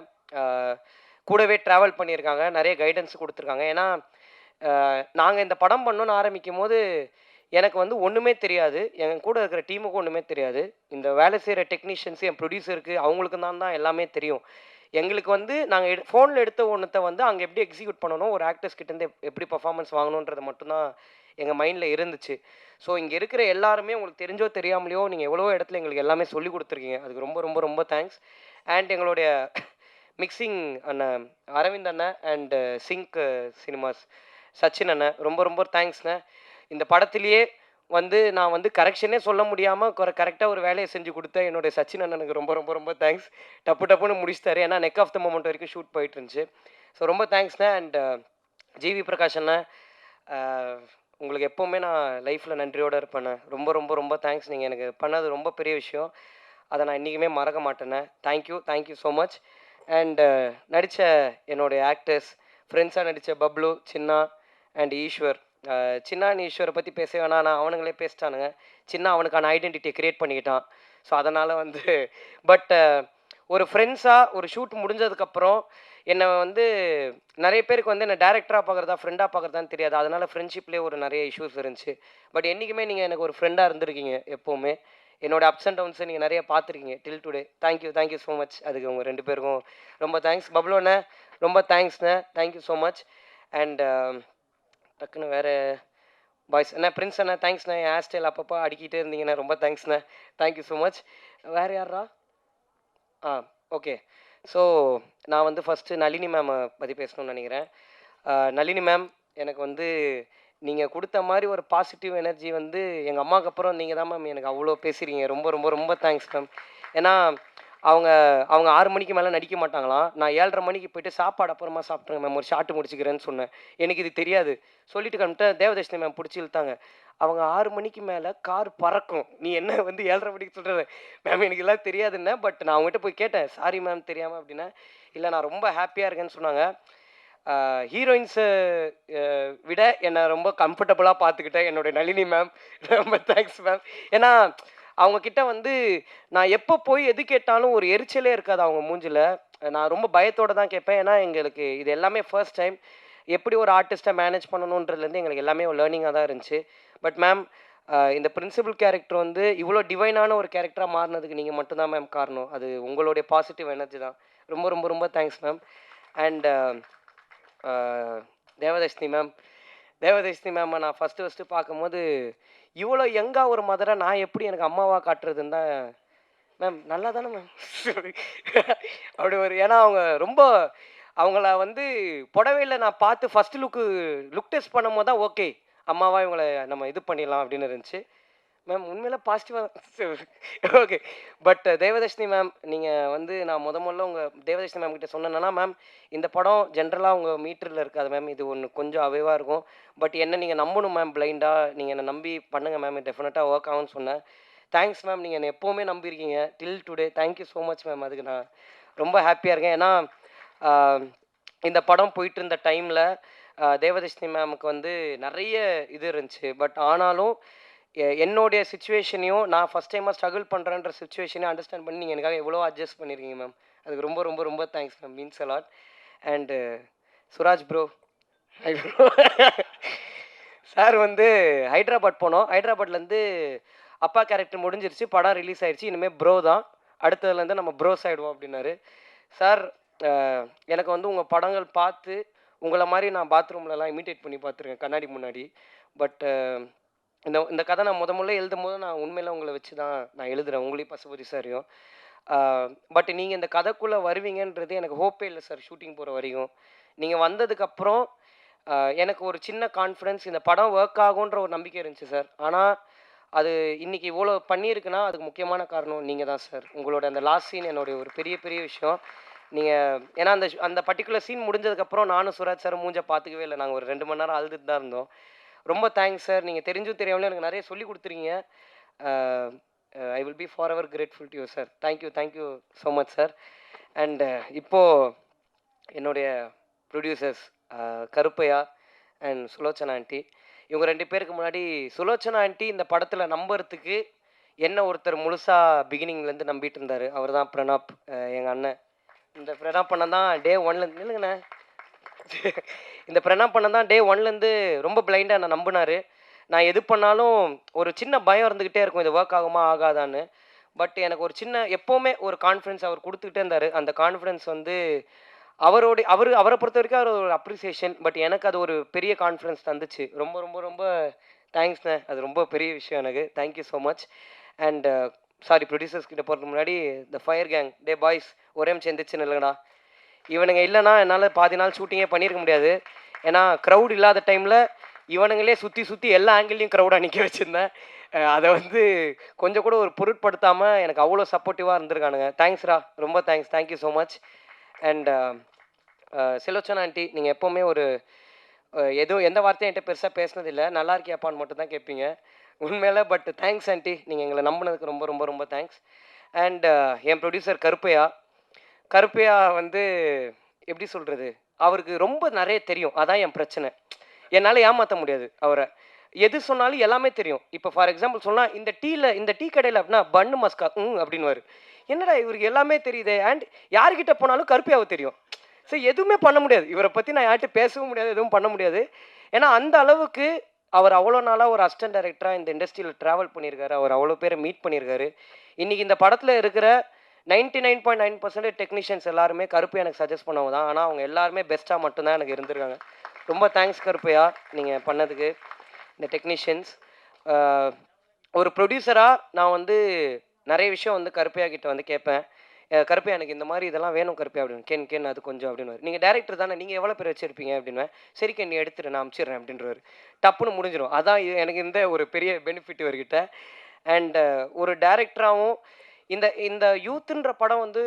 கூடவே ட்ராவல் பண்ணியிருக்காங்க. நிறைய கைடன்ஸ் கொடுத்துருக்காங்க. ஏன்னா நாங்கள் இந்த படம் பண்ணணும்னு ஆரம்பிக்கும் போது எனக்கு வந்து ஒன்றுமே தெரியாது. என் கூட இருக்கிற டீமுக்கும் ஒன்றுமே தெரியாது. இந்த வேலை செய்கிற டெக்னீஷியன்ஸு, என் ப்ரொடியூசருக்கு அவங்களுக்கு தான் எல்லாமே தெரியும். எங்களுக்கு வந்து நாங்கள் ஃபோனில் எடுத்த ஒன்றத்தை வந்து அங்கே எப்படி எக்ஸிக்யூட் பண்ணணும், ஒரு ஆக்டர்ஸ் கிட்டேருந்து எப்படி பர்ஃபார்மன்ஸ் வாங்கணுன்றது மட்டும்தான் எங்கள் மைண்டில் இருந்துச்சு. ஸோ இங்கே இருக்கிற எல்லாருமே உங்களுக்கு தெரிஞ்சோ தெரியாமலையோ நீங்கள் எவ்வளோ இடத்துல எங்களுக்கு எல்லாமே சொல்லி கொடுத்துருக்கீங்க. அதுக்கு ரொம்ப ரொம்ப ரொம்ப தேங்க்ஸ். அண்ட் எங்களுடைய மிக்சிங் அண்ணன் அரவிந்த் அண்ணன் அண்டு சிங்க் சினிமாஸ் சச்சின் அண்ணன் ரொம்ப ரொம்ப தேங்க்ஸ்ண்ணே. இந்த படத்திலேயே வந்து நான் வந்து கரெக்ஷனே சொல்ல முடியாமல் கரெக்டாக ஒரு வேலையை செஞ்சு கொடுத்த என்னுடைய சச்சின் அண்ணனுக்கு ரொம்ப ரொம்ப ரொம்ப தேங்க்ஸ். டப்புன்னு முடிச்சிட்டாரு. ஏன்னா நெக் ஆஃப் த மொமெண்ட் வரைக்கும் ஷூட் போயிட்டு இருந்துச்சு. ஸோ ரொம்ப தேங்க்ஸ்ண்ணே. அண்ட் ஜிவி பிரகாஷ் அண்ணன், உங்களுக்கு எப்போவுமே நான் லைஃப்பில் நன்றியோடு இருப்பேண்ணே. ரொம்ப ரொம்ப ரொம்ப தேங்க்ஸ். நீங்கள் எனக்கு பண்ணது ரொம்ப பெரிய விஷயம். அதை நான் இன்றைக்குமே மறக்க மாட்டேண்ணே. Thank you so much. அண்ட் நடித்த என்னுடைய ஆக்டர்ஸ், ஃப்ரெண்ட்ஸாக நடித்த பப்ளு, சின்னா அண்ட் ஈஸ்வர். சின்னா அண்ட் ஈஸ்வரை பற்றி பேச வேணாம், நான் அவனுங்களே பேசிட்டானுங்க. சின்ன அவனுக்கான ஐடென்டிட்டியை க்ரியேட் பண்ணிக்கிட்டான். ஸோ அதனால் வந்து பட் ஒரு ஃப்ரெண்ட்ஸாக ஒரு ஷூட் முடிஞ்சதுக்கப்புறம் என்னை வந்து நிறைய பேருக்கு வந்து என்னை டேரக்டராக பார்க்குறதா ஃப்ரெண்டாக பார்க்குறதான்னு தெரியாது. அதனால் ஃப்ரெண்ட்ஷிப்லேயே ஒரு நிறைய இஷ்யூஸ் இருந்துச்சு. பட் என்றைக்குமே நீங்கள் எனக்கு ஒரு ஃப்ரெண்டாக இருந்திருக்கீங்க எப்போவுமே. என்னோடய அப்ஸ் அண்ட் டவுன்ஸை நீங்கள் நிறைய பார்த்துருக்கீங்க till today. Thank you so much. அதுக்கு உங்கள் 2 பேருக்கும் ரொம்ப தேங்க்ஸ். பப்ளுண்ணே ரொம்ப தேங்க்ஸ்ண்ணே. Thank you so much. அண்ட் டக்குன்னு வேறு பாய்ஸ் அண்ணா, பிரின்ஸ் அண்ணா தேங்க்ஸ்ண்ணே. என் ஹேர் ஸ்டைல் அப்பப்போ அடிக்கிட்டே இருந்தீங்கண்ணே, ரொம்ப தேங்க்ஸ்ண்ணே. Thank you so much. வேறு யாரா? ஓகே. ஸோ நான் வந்து ஃபஸ்ட்டு நளினி மேமை பற்றி பேசணும்னு நினைக்கிறேன். நளினி மேம், எனக்கு வந்து நீங்கள் கொடுத்த மாதிரி ஒரு பாசிட்டிவ் எனர்ஜி வந்து எங்கள் அம்மாவுக்கு அப்புறம் நீங்கள் தான் மேம் எனக்கு அவ்வளோ பேசுகிறீங்க. ரொம்ப ரொம்ப ரொம்ப தேங்க்ஸ் மேம். ஏன்னா அவங்க 6 மணிக்கு மேலே நடிக்க மாட்டாங்களாம். நான் 7:30 மணிக்கு போயிட்டு சாப்பாடு அப்புறமா சாப்பிட்றேன் மேம், ஒரு ஷாட்டு முடிச்சுக்கிறேன்னு சொன்னேன். எனக்கு இது தெரியாது. சொல்லிட்டு கிளம்பிட்டேன். தேவதர்ஷினி மேம் பிடிச்சி இழுத்தாங்க. அவங்க 6 மணிக்கு மேலே கார் பறக்கும், நீ என்ன வந்து 7:30 மணிக்கு சொல்கிறது? மேம் எனக்கு எல்லாம் தெரியாதுன்னே. பட் நான் அவங்ககிட்ட போய் கேட்டேன், சாரி மேம் தெரியாமல் அப்படின்னா. இல்லை நான் ரொம்ப ஹாப்பியாக இருக்கேன்னு சொன்னாங்க. ஹீரோயின்ஸை விட என்னை ரொம்ப கம்ஃபர்டபுளாக பார்த்துக்கிட்டேன் என்னுடைய நளினி மேம். ரொம்ப தேங்க்ஸ் மேம். ஏன்னா அவங்கக்கிட்ட வந்து நான் எப்போ போய் எது கேட்டாலும் ஒரு எரிச்சலே இருக்காது அவங்க மூஞ்சில். நான் ரொம்ப பயத்தோடு தான் கேட்பேன். ஏன்னா எங்களுக்கு இது எல்லாமே ஃபர்ஸ்ட் டைம். எப்படி ஒரு ஆர்டிஸ்ட்டை மேனேஜ் பண்ணணுன்றதுலேருந்து எங்களுக்கு எல்லாமே ஒரு லேர்னிங்காக தான் இருந்துச்சு. பட் மேம், இந்த பிரின்சிபல் கேரக்டர் வந்து இவ்வளோ டிவைனான ஒரு கேரக்டராக மாறினதுக்கு நீங்கள் மட்டும்தான் மேம் காரணம். அது உங்களுடைய பாசிட்டிவ் எனர்ஜி தான். ரொம்ப ரொம்ப ரொம்ப thanks ma'am. And Devadarshini ma'am நான் ஃபஸ்ட்டு பார்க்கும்போது இவ்வளோ யங்காக ஒரு மதரை நான் எப்படி எனக்கு அம்மாவாக காட்டுறதுன்னு தான். மேம் நல்லா தானே மேம் அப்படி ஒரு, ஏன்னா அவங்க ரொம்ப அவங்கள வந்து புடவையில் நான் பார்த்து ஃபஸ்ட்டு லுக் டெஸ்ட் பண்ணும் போது தான் ஓகே அம்மாவா இவங்களை நம்ம இது பண்ணிடலாம் அப்படின்னு இருந்துச்சு. மேம் உண்மையில பாசிட்டிவாக ஓகே. பட் தேவதர்ஷினி மேம், நீங்கள் வந்து நான் முதல்ல உங்கள் தேவதர்ஷினி மேம் கிட்ட சொன்னேன்னா, மேம் இந்த படம் ஜென்ரலாக உங்கள் மீட்டரில் இருக்காது மேம், இது ஒன்று கொஞ்சம் அவைவாக இருக்கும். பட் என்ன நீங்கள் நம்பணும் மேம், பிளைண்டாக நீங்கள் என்னை நம்பி பண்ணுங்கள் மேம், டெஃபினட்டாக ஒர்க் ஆகும்னு சொன்னேன். Thanks ma'am. நீங்கள் என்னை எப்போவுமே நம்பியிருக்கீங்க till today. Thank you so much ma'am. அதுக்கு நான் ரொம்ப ஹாப்பியாக இருக்கேன். ஏன்னா இந்த படம் போயிட்டு இருந்த டைமில் தேவதர்ஷினி மேமுக்கு வந்து நிறைய இது இருந்துச்சு. பட் ஆனாலும் என்னுடைய சுச்சுவேஷனையும் நான் ஃபஸ்ட் டைமாக ஸ்ட்ரகிள் பண்ணுறேன்ற சுச்சுவேஷனையும் அண்டர்ஸ்டாண்ட் பண்ணி நீங்கள் எனக்காக எவ்வளோ அட்ஜஸ்ட் பண்ணியிருக்கீங்க மேம். அதுக்கு ரொம்ப ரொம்ப ரொம்ப thanks ma'am. Means a lot. And Suraj bro. Hi bro. Sir வந்து ஹைதராபாத் போனோம். ஹைதராபாத்லேருந்து அப்பா கேரக்டர் முடிஞ்சிருச்சு, படம் ரிலீஸ் ஆயிடுச்சு, இனிமேல் ப்ரோ தான், அடுத்ததுலேருந்து நம்ம ப்ரோஸ் ஆகிடுவோம் அப்படின்னாரு. சார் எனக்கு வந்து உங்கள் படங்கள் பார்த்து உங்களை மாதிரி நான் பாத்ரூம்லலாம் இமிட்டேட் பண்ணி பார்த்துருக்கேன் கண்ணாடி முன்னாடி. பட் இந்த இந்த கதை நான் முதல்ல எழுதும் போது நான் உண்மையில உங்களை வச்சு தான் நான் எழுதுகிறேன், உங்களையும் பசுபதி சாரையும். பட் நீங்கள் இந்த கதைக்குள்ளே வருவீங்கன்றது எனக்கு ஹோப்பே இல்லை சார். ஷூட்டிங் போகிற வரைக்கும் நீங்கள் வந்ததுக்கப்புறம் எனக்கு ஒரு சின்ன கான்ஃபிடென்ஸ், இந்த படம் ஒர்க் ஆகுன்ற ஒரு நம்பிக்கை இருந்துச்சு சார். ஆனால் அது இன்னைக்கு இவ்வளோ பண்ணியிருக்குன்னா அதுக்கு முக்கியமான காரணம் நீங்கள் தான் சார். உங்களோட அந்த லாஸ்ட் சீன் என்னுடைய ஒரு பெரிய பெரிய விஷயம். நீங்கள் ஏன்னா அந்த அந்த பர்டிகுலர் சீன் முடிஞ்சதுக்கப்புறம் நானும் சுராஜ் சார் மூஞ்ச பார்த்துக்கவே இல்லை. நாங்கள் ஒரு 2 மணி நேரம் அழுதுட்டு தான் இருந்தோம். ரொம்ப தேங்க்ஸ் சார். நீங்கள் தெரிஞ்சும் தெரியாமலே எனக்கு நிறைய சொல்லி கொடுத்துருக்கீங்க. I will be forever grateful to you sir. Thank you so much sir. And இப்போது என்னுடைய producers Karuppaiah and Sulochana aunty, இவங்க 2 பேருக்கு முன்னாடி சுலோச்சனா ஆண்டி இந்த படத்தில் நம்புறதுக்கு என்ன ஒருத்தர் முழுசாக பிகினிங்லேருந்து நம்பிட்டு இருந்தார். அவர் தான் பிரணாப், எங்கள் அண்ணன். இந்த பிரணாப் பண்ண தான் டே 1லேருந்து இல்லைங்கண்ணே, இந்த பிரணாப் பண்ண தான் டே 1லேருந்து ரொம்ப பிளைண்டாக என்னை நம்பினார். நான் எது பண்ணாலும் ஒரு சின்ன பயம் இருந்துக்கிட்டே இருக்கும், இது ஒர்க் ஆகுமா ஆகாதான்னு. பட் எனக்கு ஒரு சின்ன எப்போவுமே ஒரு கான்ஃபிடென்ஸ் அவர் கொடுத்துக்கிட்டே இருந்தார். அந்த கான்ஃபிடென்ஸ் வந்து அவரை பொறுத்த வரைக்கும் அவர் ஒரு அப்ரிசியேஷன். பட் எனக்கு அது ஒரு பெரிய கான்ஃபிடென்ஸ் தந்துச்சு. ரொம்ப ரொம்ப ரொம்ப தேங்க்ஸ்ண்ணே. அது ரொம்ப பெரிய விஷயம் எனக்கு. Thank you so much. And sorry, producers கிட்ட போகிறதுக்கு முன்னாடி the fire gang, day boys ஒரே நிமிஷம் எந்திரிச்சுன்னு இல்லைங்கடா. இவனுங்க இல்லைன்னா என்னால் பாதி நாள் ஷூட்டிங்கே பண்ணியிருக்க முடியாது. ஏன்னா க்ரௌட் இல்லாத டைமில் இவனுங்களே சுற்றி சுற்றி எல்லா ஆங்கிள்லையும் க்ரௌடாக நிற்க வச்சுருந்தேன். அதை வந்து கொஞ்சம் கூட ஒரு பொருட்படுத்தாமல் எனக்கு அவ்வளோ சப்போர்ட்டிவாக இருந்திருக்கானுங்க. தேங்க்ஸ்ரா, ரொம்ப thanks. Thank you so much. And Sulochana aunty, நீங்கள் எப்போவுமே ஒரு எதுவும் எந்த வார்த்தையும் என்கிட்ட பெருசாக பேசினதில்லை, நல்லா இருக்கியாப்பான்னு மட்டும் தான் கேட்பீங்க உண்மையில. பட் தேங்க்ஸ் ஆண்டி, நீங்கள் எங்களை நம்பினதுக்கு ரொம்ப ரொம்ப ரொம்ப தேங்க்ஸ். அண்ட் என் ப்ரொடியூசர் கருப்பையா வந்து எப்படி சொல்கிறது, அவருக்கு ரொம்ப நிறைய தெரியும். அதான் என் பிரச்சனை. என்னால் ஏமாற்ற முடியாது அவரை. எது சொன்னாலும் எல்லாமே தெரியும். இப்போ ஃபார் எக்ஸாம்பிள் சொன்னால் இந்த டீ கடையில் அப்படின்னா பன்னு மஸ்கா அப்படின்னுவார். என்னடா இவருக்கு எல்லாமே தெரியுது. அண்ட் யார்கிட்ட போனாலும் கருப்பையாவை தெரியும். ஸோ எதுவுமே பண்ண முடியாது இவரை பற்றி. நான் யார்கிட்ட பேசவும் முடியாது, எதுவும் பண்ண முடியாது. ஏன்னா அந்த அளவுக்கு அவர் அவ்வளோ நாளாக ஒரு அசிஸ்டன்ட் டைரக்டராக இந்த இண்டஸ்ட்ரியில் ட்ராவல் பண்ணியிருக்காரு. அவர் அவ்வளோ பேரை மீட் பண்ணியிருக்காரு. இன்றைக்கி இந்த படத்தில் இருக்கிற 99.9% டெக்னீஷியன்ஸ் எல்லாருமே கருப்பையா எனக்கு சஜஸ்ட் பண்ணவங்க தான். ஆனால் அவங்க எல்லாருமே பெஸ்ட்டாக மட்டும்தான் எனக்கு இருந்திருக்காங்க. ரொம்ப தேங்க்ஸ் கருப்பையா, நீங்கள் பண்ணதுக்கு. இந்த டெக்னீஷியன்ஸ் ஒரு ப்ரொடியூசராக நான் வந்து நிறைய விஷயம் வந்து கருப்பையா கிட்ட வந்து கேட்பேன். கருப்பையா எனக்கு இந்த மாதிரி இதெல்லாம் வேணும் கருப்பையா அப்படின்னு. கேன் அது கொஞ்சம் அப்படின்னு. நீங்கள் டேரக்டர் தானே, நீங்கள் எவ்வளோ பேர் வச்சுருப்பீங்க அப்படின்வேன். சரி கேன் நீ எடுத்துட்டு நான் அனுப்பிச்சிடுறேன் அப்படின்றவர். டப்புன்னு முடிஞ்சிடும். அதான் எனக்கு இந்த ஒரு பெரிய பெனிஃபிட் இவர்கிட்ட. அண்ட் ஒரு டேரக்டராகவும் இந்த இந்த யூத்துன்ற படம் வந்து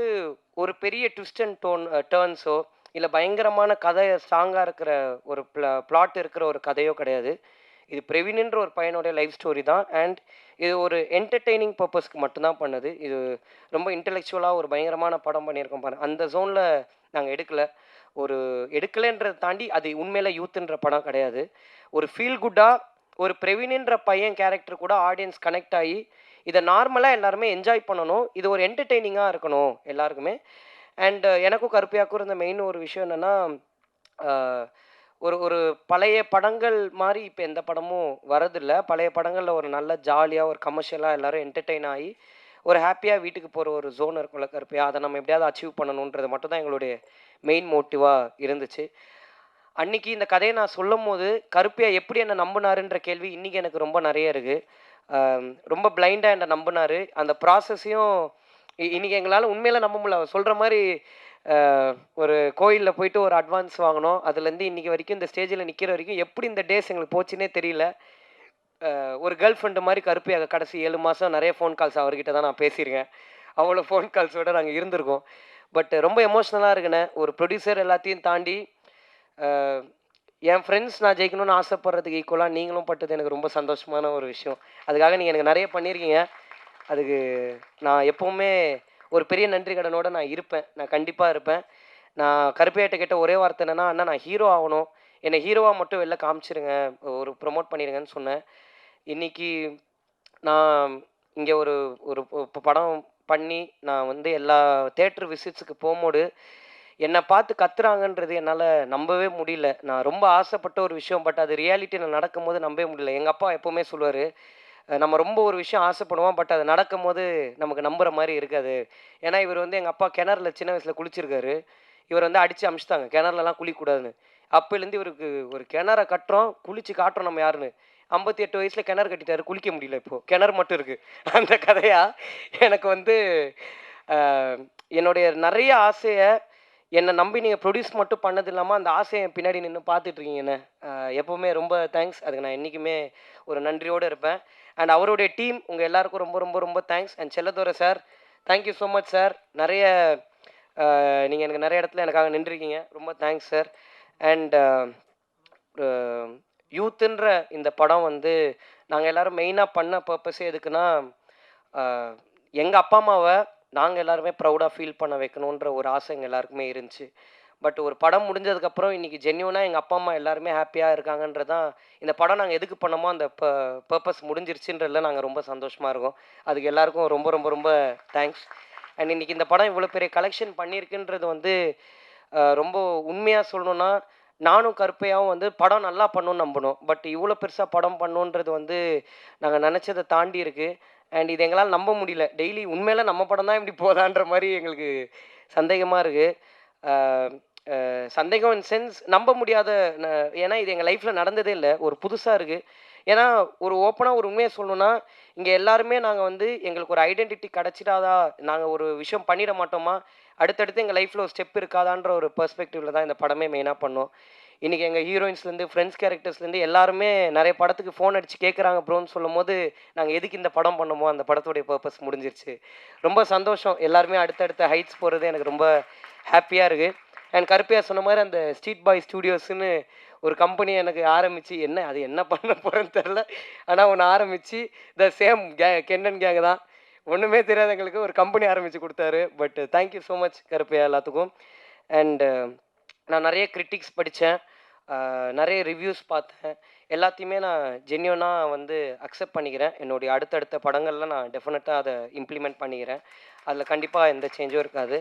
ஒரு பெரிய ட்விஸ்ட் அண்ட் டேர்ன்ஸோ இல்லை பயங்கரமான கதை ஸ்ட்ராங்காக இருக்கிற ஒரு பிளாட் இருக்கிற ஒரு கதையோ கிடையாது. இது பிரவீன்ன்ற ஒரு பையனுடைய லைஃப் ஸ்டோரி தான். அண்ட் இது ஒரு என்டர்டெய்னிங் பர்பஸ்க்கு மட்டும்தான் பண்ணது. இது ரொம்ப இன்டெலெக்சுவலாக ஒரு பயங்கரமான படம் பண்ணியிருக்கோம் பாருங்க. அந்த ஜோனில் நாங்கள் எடுக்கலைன்றதை தாண்டி அது உண்மையில யூத்துன்ற படம் கிடையாது. ஒரு ஃபீல் குட்டாக ஒரு பிரவீன்ன்ற பையன் கேரக்டர் கூட ஆடியன்ஸ் கனெக்ட் ஆகி இதை நார்மலாக எல்லாருமே என்ஜாய் பண்ணணும். இது ஒரு என்டர்டெய்னிங்காக இருக்கணும் எல்லாருக்குமே. அண்ட் எனக்கும் கருப்பையாக்கும் இருந்த மெயின் ஒரு விஷயம் என்னென்னா, ஒரு ஒரு பழைய படங்கள் மாதிரி இப்போ எந்த படமும் வரதில்லை. பழைய படங்களில் ஒரு நல்ல ஜாலியாக ஒரு கமர்ஷியலாக எல்லோரும் என்டர்டெயின் ஆகி ஒரு ஹாப்பியாக வீட்டுக்கு போகிற ஒரு ஜோன் இருக்கும்ல கருப்பையா, அதை நம்ம எப்படியாவது அச்சீவ் பண்ணணுன்றது மட்டும் தான் எங்களுடைய மெயின் மோட்டிவாக இருந்துச்சு. அன்றைக்கி இந்த கதையை நான் சொல்லும் போது கருப்பையா எப்படி என்னை நம்பினாருன்ற கேள்வி இன்றைக்கி எனக்கு ரொம்ப நிறைய இருக்குது. ரொம்ப பிளைண்டாக என்னை நம்பினார். அந்த ப்ராசஸையும் இன்றைக்கி எங்களால் உண்மையில நம்ப முடியல. அவர் சொல்கிற மாதிரி ஒரு கோயிலில் போயிட்டு ஒரு அட்வான்ஸ் வாங்கினோம். அதுலேருந்து இன்றைக்கி வரைக்கும் இந்த ஸ்டேஜில் நிற்கிற வரைக்கும் எப்படி இந்த டேஸ் எங்களுக்கு போச்சுன்னே தெரியல. ஒரு கேர்ள் ஃப்ரெண்டு மாதிரி கருப்பையாக கடைசி 7 மாதம் நிறைய ஃபோன் கால்ஸ் அவர்கிட்ட தான் நான் பேசியிருக்கேன். அவ்வளோ ஃபோன் கால்ஸோடு நாங்கள் இருந்திருக்கோம். பட் ரொம்ப எமோஷ்னலாக இருக்குண்ணே. ஒரு ப்ரொடியூசர் எல்லாத்தையும் தாண்டி என் ஃப்ரெண்ட்ஸ் நான் ஜெயிக்கணும்னு ஆசைப்படுறதுக்கு ஈக்குவலாக நீங்களும் பட்டது எனக்கு ரொம்ப சந்தோஷமான ஒரு விஷயம். அதுக்காக நீங்கள் எனக்கு நிறைய பண்ணியிருக்கீங்க. அதுக்கு நான் எப்போவுமே ஒரு பெரிய நன்றி கடனோடு நான் இருப்பேன். நான் கண்டிப்பாக இருப்பேன். நான் கருப்பையாட்ட கேட்ட ஒரே வார்த்தை என்னென்னா, அண்ணா நான் ஹீரோ ஆகணும், என்னை ஹீரோவாக மட்டும் வெளில காமிச்சிருங்க, ஒரு ப்ரொமோட் பண்ணிடுங்கன்னு சொன்னேன். இன்றைக்கி நான் இங்கே ஒரு ஒரு படம் பண்ணி நான் வந்து எல்லா தேட்டர் விசிட்ஸுக்கு போகும்போது என்னை பார்த்து கத்துறாங்கன்றது என்னால் நம்பவே முடியல. நான் ரொம்ப ஆசைப்பட்ட ஒரு விஷயம். பட் அது ரியாலிட்டியில் நடக்கும்போது நம்பவே முடியல. எங்கள் அப்பா எப்போவுமே சொல்லுவார், நம்ம ரொம்ப ஒரு விஷயம் ஆசைப்படுவோம். பட் அது நடக்கும்போது நமக்கு நம்புற மாதிரி இருக்காது. ஏன்னா இவர் வந்து எங்கள் அப்பா கிணறுல சின்ன வயசில் குளிச்சிருக்காரு. இவர் வந்து அடித்து அமிச்சிட்டாங்க, கிணறுலலாம் குளிக்கக்கூடாதுன்னு. அப்போலேருந்து இவருக்கு ஒரு கிணற கட்டுறோம், குளிச்சு காட்டுறோம் நம்ம யாருன்னு. 58 வயசில் கிணறு கட்டிட்டாரு, குளிக்க முடியல இப்போது. கிணறு மட்டும் இருக்குது. அந்த கதையா எனக்கு வந்து என்னுடைய நிறைய ஆசையை என்னை நம்பி நீங்கள் ப்ரொடியூஸ் மட்டும் பண்ணது இல்லாமல் அந்த ஆசையை என் பின்னாடி நின்று பார்த்துட்ருக்கீங்கண்ணே. எப்போவுமே ரொம்ப தேங்க்ஸ். அதுக்கு நான் என்றைக்குமே ஒரு நன்றியோடு இருப்பேன். அண்ட் அவருடைய டீம் உங்கள் எல்லாருக்கும் ரொம்ப ரொம்ப ரொம்ப thanks. And Chellathurai sir, thank you so much sir. நிறைய நீங்கள் எனக்கு நிறைய இடத்துல எனக்காக நின்றுருக்கீங்க. ரொம்ப தேங்க்ஸ் சார். அண்ட் யூத்துன்ற இந்த படம் வந்து நாங்கள் எல்லோரும் மெயினாக பண்ண பர்பஸே எதுக்குன்னா, எங்கள் அப்பா அம்மாவை நாங்கள் எல்லாருமே ப்ரௌடாக ஃபீல் பண்ண வைக்கணுன்ற ஒரு ஆசை எங்கள் எல்லாருக்குமே இருந்துச்சு. பட் ஒரு படம் முடிஞ்சதுக்கப்புறம் இன்றைக்கி ஜென்யூனாக எங்கள் அப்பா அம்மா எல்லாருமே ஹாப்பியாக இருக்காங்கன்றதான் இந்த படம் நாங்கள் எதுக்கு பண்ணமோ அந்த பர்பஸ் முடிஞ்சிருச்சுன்றதில் நாங்கள் ரொம்ப சந்தோஷமாக இருக்கோம். அதுக்கு எல்லாருக்கும் ரொம்ப ரொம்ப ரொம்ப தேங்க்ஸ். அண்ட் இன்றைக்கி இந்த படம் இவ்வளோ பெரிய கலெக்ஷன் பண்ணியிருக்குன்றது வந்து ரொம்ப உண்மையாக சொல்லணுன்னா, நானும் கருப்பையாவும் வந்து படம் நல்லா பண்ணணும்னு நம்பணும். பட் இவ்வளோ பெருசாக படம் பண்ணணுன்றது வந்து நாங்கள் நினச்சதை தாண்டி இருக்குது. அண்ட் இது எங்களால் நம்ப முடியல. டெய்லி உண்மையில நம்ம படம் தான் இப்படி போதான்ற மாதிரி எங்களுக்கு சந்தேகமாக இருக்குது. சந்தேகம் இன் சென்ஸ் நம்ப முடியாத. ஏன்னா இது எங்கள் லைஃப்பில் நடந்ததே இல்லை. ஒரு புதுசாக இருக்குது. ஏன்னா ஒரு ஓப்பனாக ஒரு உண்மையை சொல்லணுன்னா, இங்கே எல்லாருமே நாங்கள் வந்து எங்களுக்கு ஒரு ஐடென்டிட்டி கிடச்சிடாதா, நாங்கள் ஒரு விஷயம் பண்ணிட மாட்டோமா, அடுத்தடுத்து எங்கள் லைஃப்பில் ஒரு ஸ்டெப் இருக்காதான்ற ஒரு பெர்ஸ்பெக்டிவில் தான் இந்த படமே மெயினாக பண்ணோம். இன்றைக்கி எங்கள் ஹீரோயின்ஸ்லேருந்து ஃப்ரெண்ட்ஸ் கேரக்டர்ஸ்லேருந்து எல்லாருமே நிறைய படத்துக்கு ஃபோன் அடித்து கேட்குறாங்க ப்ரோன்னு சொல்லும் போது, நாங்கள் எதுக்கு இந்த படம் பண்ணமோ அந்த படத்துடைய பர்பஸ் முடிஞ்சிருச்சு. ரொம்ப சந்தோஷம். எல்லாருமே அடுத்தடுத்த ஹைட்ஸ் போகிறது எனக்கு ரொம்ப ஹாப்பியாக இருக்குது. அண்ட் கருப்பையா சொன்ன மாதிரி அந்த ஸ்ட்ரீட் பாய் ஸ்டூடியோஸ்ன்னு ஒரு கம்பெனி எனக்கு ஆரம்பித்து, அது என்ன பண்ண போகிறேன்னு தெரில. ஆனால் ஒன்று ஆரம்பித்து த சேம் கென்னன் கேங் தான், ஒன்றுமே தெரியாத எங்களுக்கு ஒரு கம்பெனி ஆரம்பித்து கொடுத்தாரு. But thank you so much Karuppaiah எல்லாத்துக்கும். அண்டு நான் நிறைய கிரிட்டிக்ஸ் படித்தேன், நிறைய ரிவ்யூஸ் பார்த்தேன். எல்லாத்தையுமே நான் ஜென்யூனாக வந்து அக்செப்ட் பண்ணிக்கிறேன். என்னுடைய அடுத்தடுத்த படங்களில் நான் டெஃபினட்டாக அதை இம்ப்ளிமெண்ட் பண்ணிக்கிறேன். அதில் கண்டிப்பாக எந்த சேஞ்சும் இருக்காது.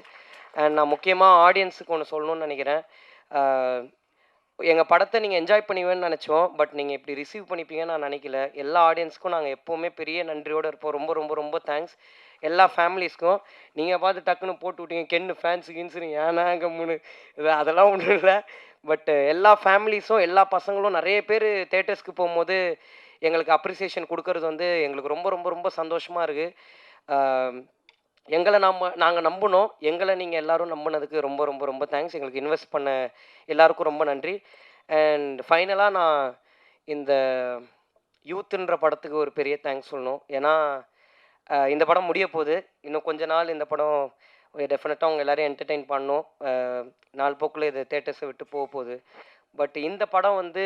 அண்ட் நான் முக்கியமாக ஆடியன்ஸுக்கு ஒன்று சொல்லணும்னு நினைக்கிறேன். எங்கள் படத்தை நீங்கள் என்ஜாய் பண்ணுவீங்கன்னு நினச்சோம். பட் நீங்கள் இப்படி ரிசீவ் பண்ணிப்பீங்கன்னு நான் நினைக்கல. எல்லா ஆடியன்ஸுக்கும் நாங்கள் எப்போவுமே பெரிய நன்றியோடு இருப்போம். ரொம்ப ரொம்ப ரொம்ப தேங்க்ஸ். எல்லா ஃபேமிலிஸ்க்கும். நீங்கள் பார்த்து டக்குன்னு போட்டு விட்டீங்க கென்னு ஃபேன்ஸு கின்ஸுன்னு, ஏன்னா கம்முன்னு இது அதெல்லாம் ஒன்றும் இல்லை. பட் எல்லா ஃபேமிலிஸும் எல்லா பசங்களும் நிறைய பேர் தேட்டர்ஸ்க்கு போகும்போது எங்களுக்கு அப்ரிசியேஷன் கொடுக்கறது வந்து எங்களுக்கு ரொம்ப ரொம்ப ரொம்ப சந்தோஷமாக இருக்குது. எங்களை நாங்கள் நம்பினோம். எங்களை நீங்கள் எல்லோரும் நம்பினதுக்கு ரொம்ப ரொம்ப ரொம்ப தேங்க்ஸ். எங்களுக்கு இன்வெஸ்ட் பண்ண எல்லாருக்கும் ரொம்ப நன்றி. அண்ட் ஃபைனலாக நான் இந்த யூத்துன்ற படத்துக்கு ஒரு பெரிய தேங்க்ஸ் சொல்லணும். ஏன்னா இந்த படம் முடிய போகுது. இன்னும் கொஞ்ச நாள் இந்த படம் டெஃபினட்டாக அவங்க எல்லோரையும் என்டர்டெயின் பண்ணணும். நாள் போக்கில் இது தேட்டர்ஸை விட்டு போகுது. பட் இந்த படம் வந்து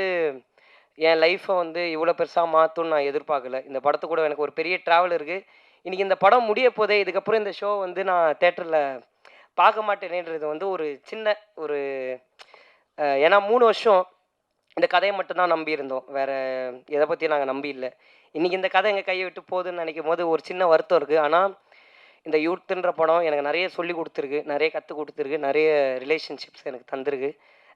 என் லைஃப்பை வந்து இவ்வளோ பெருசாக மாற்றும்னு நான் எதிர்பார்க்கல. இந்த படத்து கூட எனக்கு ஒரு பெரிய ட்ராவல் இருக்குது. இன்றைக்கி இந்த படம் முடிய போதே, இதுக்கப்புறம் இந்த ஷோ வந்து நான் தேட்டரில் பார்க்க மாட்டேனேன்றது வந்து ஒரு சின்ன ஒரு ஏன்னா 3 வருஷம் இந்த கதையை மட்டும்தான் நம்பியிருந்தோம். வேறு எதை பற்றியும் நாங்கள் நம்பி இல்லை. இன்றைக்கி இந்த கதை எங்கள் கையை விட்டு போகுதுன்னு நினைக்கும் போது ஒரு சின்ன வருத்தம் இருக்குது. ஆனால் இந்த யூத்துன்ற படம் எனக்கு நிறைய சொல்லி கொடுத்துருக்கு, நிறைய கற்றுக் கொடுத்துருக்கு, நிறைய ரிலேஷன்ஷிப்ஸ் எனக்கு தந்திருக்கு.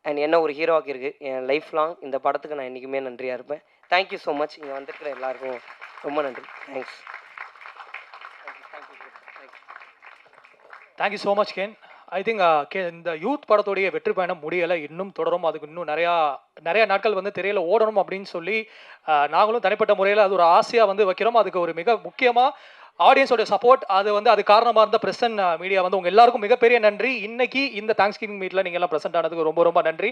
அண்ட் என்ன ஒரு ஹீரோ ஆக்கியிருக்கு. என் லைஃப் லாங் இந்த படத்துக்கு நான் என்றைக்குமே நன்றியாக இருப்பேன். Thank you so much. இங்கே வந்திருக்கிற எல்லாருக்கும் ரொம்ப நன்றி. Thanks. Thank you so much can. I think இந்த யூத் படத்துடைய வெற்றி பயணம் முடியலை, இன்னும் தொடரும். அதுக்கு இன்னும் நிறையா நாட்கள் வந்து திரையில் ஓடணும் அப்படின்னு சொல்லி நாங்களும் தனிப்பட்ட முறையில் அது ஒரு ஆசையாக வந்து வைக்கிறோம். அதுக்கு ஒரு மிக முக்கியமாக ஆடியன்ஸோட சப்போர்ட், அது காரணமாக இருந்த பிரசன்ட் மீடியா வந்து உங்கள் எல்லாருக்கும் மிகப்பெரிய நன்றி. இன்னைக்கு இந்த தேங்க்ஸ் கிவிங் மீட்டில் நீங்கள் எல்லாம் ப்ரெசென்ட் ஆனதுக்கு ரொம்ப ரொம்ப நன்றி.